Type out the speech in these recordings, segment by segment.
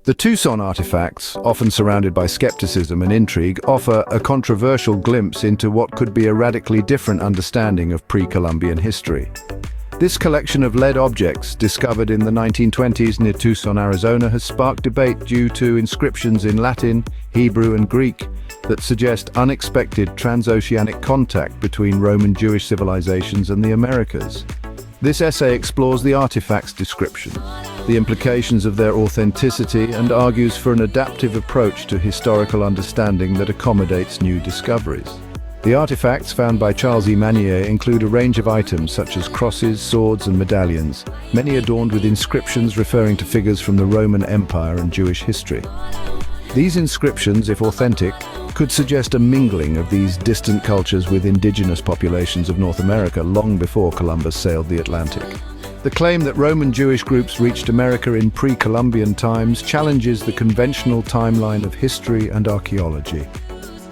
The Tucson artifacts, often surrounded by skepticism and intrigue, offer a controversial glimpse into what could be a radically different understanding of pre-Columbian history. This collection of lead objects, discovered in the 1920s near Tucson, Arizona, has sparked debate due to inscriptions in Latin, Hebrew, and Greek that suggest unexpected transoceanic contact between Roman Jewish civilizations and the Americas. This essay explores the artifacts' description, the implications of their authenticity, and argues for an adaptive approach to historical understanding that accommodates new discoveries. The artifacts found by Charles E. Manier include a range of items such as crosses, swords, and medallions, many adorned with inscriptions referring to figures from the Roman Empire and Jewish history. These inscriptions, if authentic, could suggest a mingling of these distant cultures with indigenous populations of North America long before Columbus sailed the Atlantic. The claim that Roman Jewish groups reached America in pre-Columbian times challenges the conventional timeline of history and archaeology.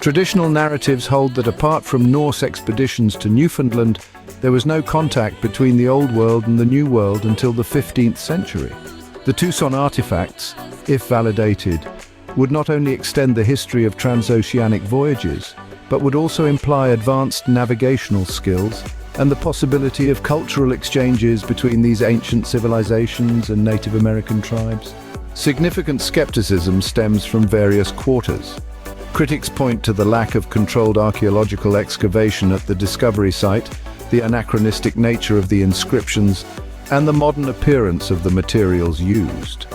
Traditional narratives hold that apart from Norse expeditions to Newfoundland, there was no contact between the Old World and the New World until the 15th century. The Tucson artifacts, if validated, would not only extend the history of transoceanic voyages, but would also imply advanced navigational skills and the possibility of cultural exchanges between these ancient civilizations and Native American tribes. Significant skepticism stems from various quarters. Critics point to the lack of controlled archaeological excavation at the discovery site, the anachronistic nature of the inscriptions, and the modern appearance of the materials used.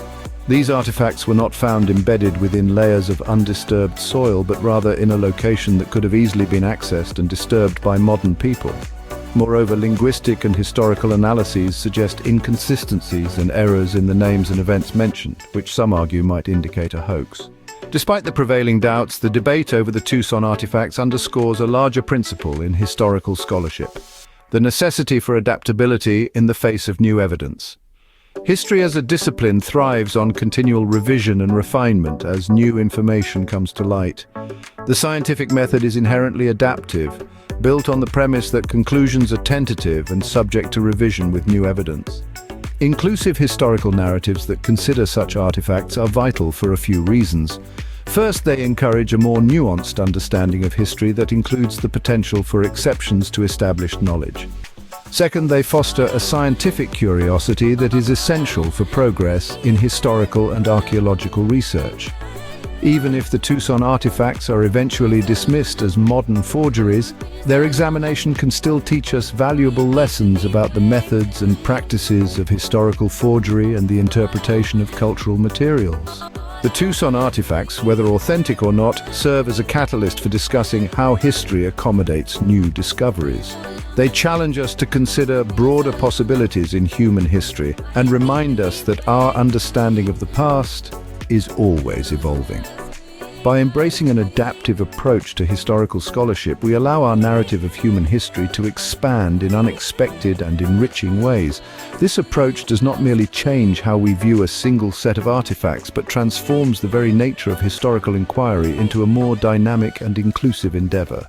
These artifacts were not found embedded within layers of undisturbed soil, but rather in a location that could have easily been accessed and disturbed by modern people. Moreover, linguistic and historical analyses suggest inconsistencies and errors in the names and events mentioned, which some argue might indicate a hoax. Despite the prevailing doubts, the debate over the Tucson artifacts underscores a larger principle in historical scholarship: the necessity for adaptability in the face of new evidence. History as a discipline thrives on continual revision and refinement as new information comes to light. The scientific method is inherently adaptive, built on the premise that conclusions are tentative and subject to revision with new evidence. Inclusive historical narratives that consider such artifacts are vital for a few reasons. First, they encourage a more nuanced understanding of history that includes the potential for exceptions to established knowledge. Second, they foster a scientific curiosity that is essential for progress in historical and archaeological research. Even if the Tucson artifacts are eventually dismissed as modern forgeries, their examination can still teach us valuable lessons about the methods and practices of historical forgery and the interpretation of cultural materials. The Tucson artifacts, whether authentic or not, serve as a catalyst for discussing how history accommodates new discoveries. They challenge us to consider broader possibilities in human history and remind us that our understanding of the past is always evolving. By embracing an adaptive approach to historical scholarship, we allow our narrative of human history to expand in unexpected and enriching ways. This approach does not merely change how we view a single set of artifacts, but transforms the very nature of historical inquiry into a more dynamic and inclusive endeavor.